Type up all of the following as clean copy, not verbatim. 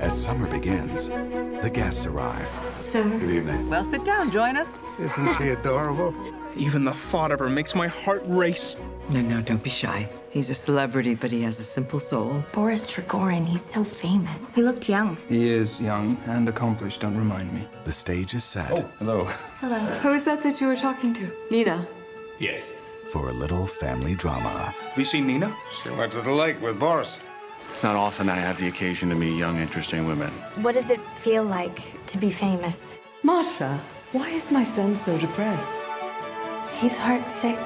As summer begins, the guests arrive. Sir. Good evening. Well, sit down, join us. Isn't she adorable? Even the thought of her makes my heart race. No, don't be shy. He's a celebrity, but he has a simple soul. Boris Trigorin, he's so famous. He looked young. He is young and accomplished, don't remind me. The stage is set. Oh, hello. Hello. Who's that you were talking to? Nina. Yes. For a little family drama. Have you seen Nina? She went to the lake with Boris. It's not often I have the occasion to meet young, interesting women. What does it feel like to be famous? Masha, why is my son so depressed? He's heartsick.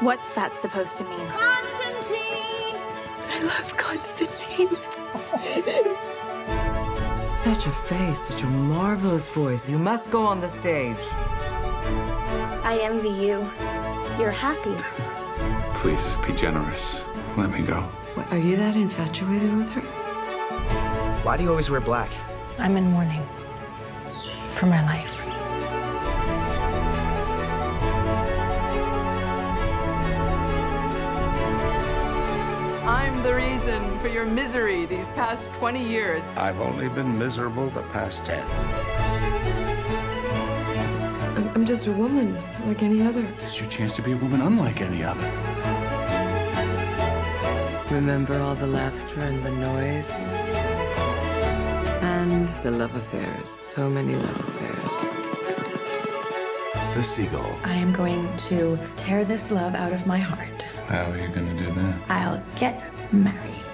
What's that supposed to mean? Constantine! I love Constantine. Such a face, such a marvelous voice. You must go on the stage. I envy you. You're happy. Please, be generous. Let me go. What, are you that infatuated with her? Why do you always wear black? I'm in mourning for my life. I'm the reason for your misery these past 20 years. I've only been miserable the past 10. I'm just a woman, like any other. This is your chance to be a woman unlike any other. Remember all the laughter and the noise? And the love affairs. So many love affairs. The Seagull. I am going to tear this love out of my heart. How are you going to do that? I'll get married.